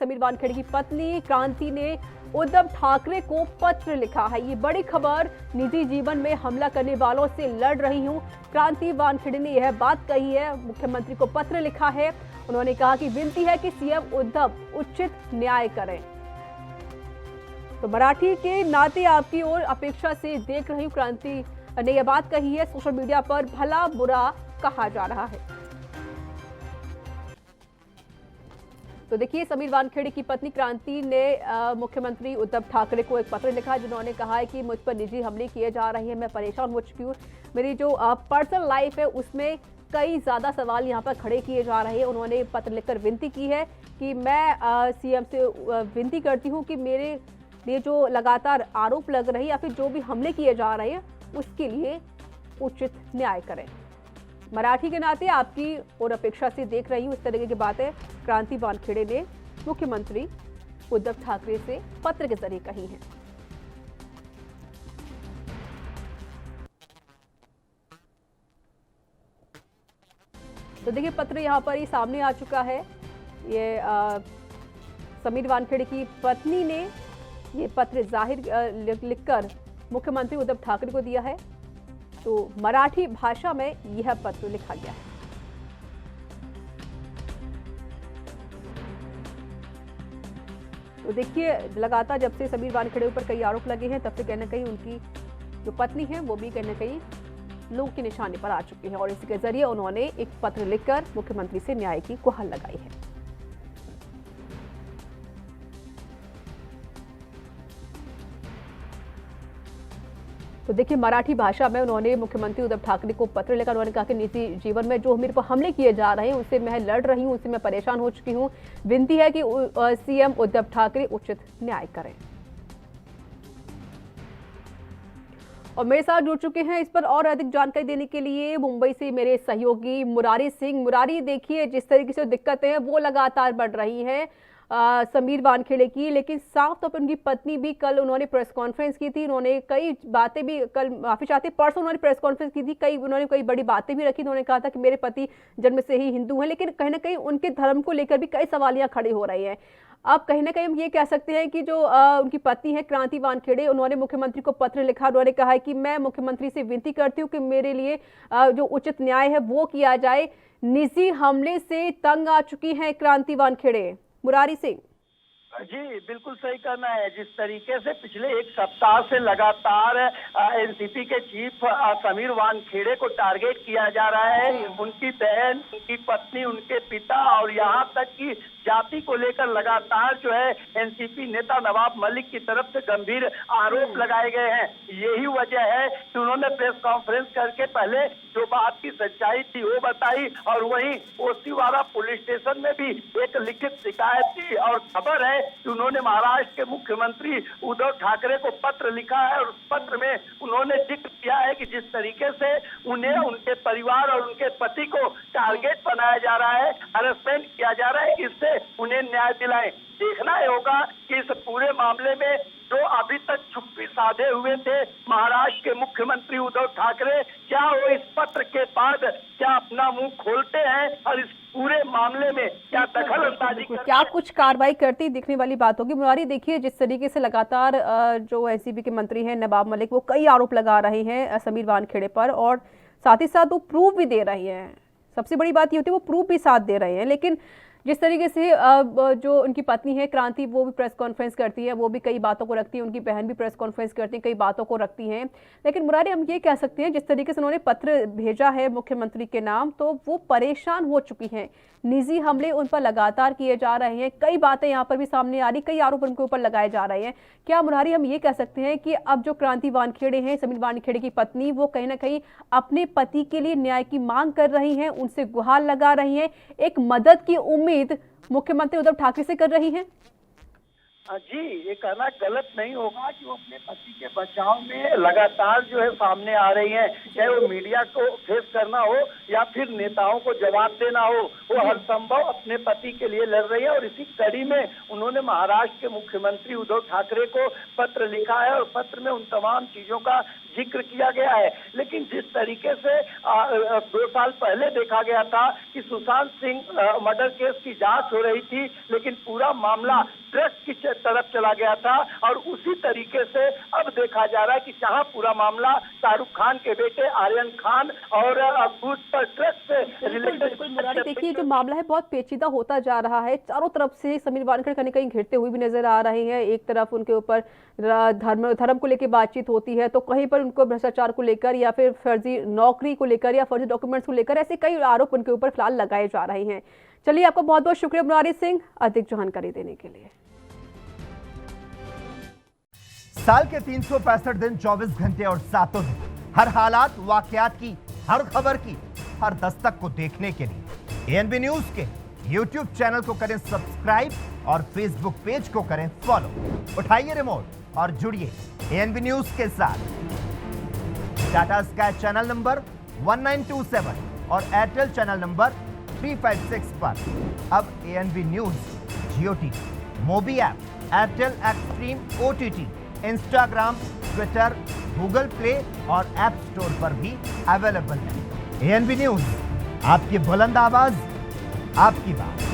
समीर वानखेड़े की पत्नी क्रांति ने उद्धव ठाकरे को पत्र लिखा है। ये बड़ी खबर। निजी जीवन में हमला करने वालों से लड़ रही हूं, क्रांति वानखेड़े ने यह बात कही है। मुख्यमंत्री को पत्र लिखा है। उन्होंने कहा कि विनती है कि सीएम उद्धव उचित न्याय करें। तो मराठी के नाते आपकी ओर अपेक्षा से देख रही हूं, क्रांति ने यह बात कही है। सोशल मीडिया पर भला बुरा कहा जा रहा है। तो देखिए, समीर वानखेड़े की पत्नी क्रांति ने मुख्यमंत्री उद्धव ठाकरे को एक पत्र लिखा, जिन्होंने कहा है कि मुझ पर निजी हमले किए जा रहे हैं, मैं परेशान हो चुकी हूँ। मेरी जो पर्सनल लाइफ है उसमें कई ज़्यादा सवाल यहाँ पर खड़े किए जा रहे हैं। उन्होंने पत्र लिखकर विनती की है कि मैं सीएम से विनती करती हूँ कि मेरे लिए जो लगातार आरोप लग रहे हैं या फिर जो भी हमले किए जा रहे हैं उसके लिए उचित न्याय करें। मराठी के नाते आपकी और अपेक्षा से देख रही हूं, इस तरह की बातें क्रांति वानखेड़े ने मुख्यमंत्री उद्धव ठाकरे से पत्र के जरिए कही हैं। तो देखिए, पत्र यहां पर ही सामने आ चुका है। ये समीर वानखेड़े की पत्नी ने ये पत्र जाहिर लिखकर मुख्यमंत्री उद्धव ठाकरे को दिया है। तो मराठी भाषा में यह पत्र लिखा गया है। तो देखिए, लगातार जब से समीर वानखेड़े ऊपर कई आरोप लगे हैं, तब से कहीं ना कहीं उनकी जो पत्नी है वो भी कहीं ना कहीं लोगों के निशाने पर आ चुकी है और इसी के जरिए उन्होंने एक पत्र लिखकर मुख्यमंत्री से न्याय की गुहार लगाई है। तो देखिए, मराठी भाषा में उन्होंने मुख्यमंत्री उद्धव ठाकरे को पत्र लिखा। उन्होंने कहा कि निजी जीवन में जो मेरे पर हमले किए जा रहे हैं उससे मैं लड़ रही हूं, उससे मैं परेशान हो चुकी हूं। विनती है कि सीएम उद्धव ठाकरे उचित न्याय करें। और मेरे साथ जुड़ चुके हैं इस पर और अधिक जानकारी देने के लिए मुंबई से मेरे सहयोगी मुरारी सिंह। मुरारी, देखिए, जिस तरीके से दिक्कतें हैं वो लगातार बढ़ रही हैं समीर वानखेड़े की, लेकिन साफ तौर पर उनकी पत्नी भी कल उन्होंने प्रेस कॉन्फ्रेंस की थी। उन्होंने कई बातें भी कल, माफी चाहती, परसों उन्होंने प्रेस कॉन्फ्रेंस की थी। उन्होंने कई बड़ी बातें भी रखी। उन्होंने कहा था कि मेरे पति जन्म से ही हिंदू हैं, लेकिन कहीं ना कहीं उनके धर्म को लेकर भी कई सवालियां खड़े हो रहे हैं। अब कहीं ना कहीं हम ये कह सकते हैं कि जो उनकी पत्नी है क्रांति वानखेड़े, उन्होंने मुख्यमंत्री को पत्र लिखा। उन्होंने कहा है कि मैं मुख्यमंत्री से विनती करती हूँ कि मेरे लिए जो उचित न्याय है वो किया जाए। निजी हमले से तंग आ चुकी हैं क्रांति वानखेड़े। मुरारी सिंह जी, बिल्कुल सही कहना है। जिस तरीके से पिछले एक सप्ताह से लगातार एनसीपी के चीफ समीर वानखेड़े को टारगेट किया जा रहा है, उनकी बहन, उनकी पत्नी, उनके पिता और यहाँ तक कि जाति को लेकर लगातार जो है एनसीपी नेता नवाब मलिक की तरफ से गंभीर आरोप लगाए गए हैं। यही वजह है कि उन्होंने प्रेस कॉन्फ्रेंस करके पहले जो बात की सच्चाई थी वो बताई और वहीं ओसीवाड़ा पुलिस स्टेशन में भी एक लिखित शिकायत थी और खबर है कि उन्होंने महाराष्ट्र के मुख्यमंत्री उद्धव ठाकरे को पत्र लिखा है और उस पत्र में उन्होंने जिक्र किया है कि जिस तरीके से उन्हें, उनके परिवार और उनके पति को टारगेट बनाया जा रहा है, हरेसमेंट किया जा रहा है, इससे उन्हें न्याय दिलाएं। देखना होगा कि इस पूरे मामले में जो अभी तक चुप्पी साधे हुए थे महाराष्ट्र के मुख्यमंत्री उद्धव ठाकरे, क्या वो इस पत्र के बाद क्या अपना मुंह खोलते हैं और इस पूरे मामले में क्या दखल अंदाजी क्या कुछ कार्रवाई करती दिखने वाली बात होगी। मुरारी, देखिए, जिस तरीके से लगातार जो एनसीपी के मंत्री हैं नवाब मलिक, वो कई आरोप लगा रहे हैं समीर वानखेड़े पर और साथ ही साथ वो प्रूफ भी दे रहे हैं। सबसे बड़ी बात ये होती है वो प्रूफ भी साथ दे रहे हैं। लेकिन जिस तरीके से जो उनकी पत्नी है क्रांति, वो भी प्रेस कॉन्फ्रेंस करती है, वो भी कई बातों को रखती है, उनकी बहन भी प्रेस कॉन्फ्रेंस करती है, कई बातों को रखती हैं। लेकिन मुरारी, हम ये कह सकते हैं जिस तरीके से उन्होंने पत्र भेजा है मुख्यमंत्री के नाम, तो वो परेशान हो चुकी हैं। निजी हमले उन पर लगातार किए जा रहे हैं, कई बातें यहाँ पर भी सामने आ रही, कई आरोप उनके ऊपर लगाए जा रहे हैं। क्या मुरारी, हम ये कह सकते हैं कि अब जो क्रांति वानखेड़े हैं, समीर वानखेड़े की पत्नी, वो कहीं ना कहीं अपने पति के लिए न्याय की मांग कर रही हैं, उनसे गुहार लगा रही हैं, एक मदद की उम्मीद मुख्यमंत्री उद्धव ठाकरे से कर रही हैं? जी, ये कहना गलत नहीं होगा कि वो अपने पति के बचाव में लगातार जो है सामने आ रही हैं, चाहे वो मीडिया को फेस करना हो या फिर नेताओं को जवाब देना हो, वो हर संभव अपने पति के लिए लड़ रही है और इसी कड़ी में उन्होंने महाराष्ट्र के मुख्यमंत्री उद्धव ठाकरे को पत्र लिखा है और पत्र में उन तमाम चीजों का जिक्र किया गया है। लेकिन जिस तरीके से 2 साल पहले देखा गया था कि सुशांत सिंह मर्डर केस की जांच हो रही थी, लेकिन पूरा मामला ड्रग्स की तरफ चला गया था, और उसी तरीके से अब देखा जा रहा है कि जहां पूरा मामला शाहरुख खान के बेटे आर्यन खान और बूथ पर ड्रग्स से रिलेटेड। मुरारी देखिए, जो मामला है बहुत पेचीदा होता जा रहा है। चारों तरफ से समीर वानखेड़े कहीं कहीं घिरते हुए भी नजर आ रहे हैं। एक तरफ उनके ऊपर धर्म को लेकर बातचीत होती है, तो कहीं पर उनको भ्रष्टाचार को लेकर या फिर फर्जी नौकरी को लेकर या फर्जी डॉक्यूमेंट्स को लेकर ऐसे कई आरोप उनके ऊपर फिलहाल लगाए जा रहे हैं। चलिए, आपका बहुत बहुत शुक्रिया मुरारी सिंह अधिक जानकारी देने के लिए। साल के 365 दिन 24 घंटे और 7 दिन, हर हालात वाकयात की, हर खबर की, हर दस्तक को देखने के लिए एएनबी न्यूज के YouTube चैनल को करें सब्सक्राइब और Facebook पेज को करें फॉलो। उठाइए रिमोट और जुड़िए एएनबी न्यूज के साथ। टाटा स्काई चैनल नंबर 1927 और एयरटेल चैनल नंबर 356 पर अब ANB news Jio TV, Mobi app, Airtel Xstream OTT, Instagram, Twitter, Google Play और ऐप स्टोर पर भी अवेलेबल है। एएनबी न्यूज, आपकी बुलंद आवाज, आपकी बात।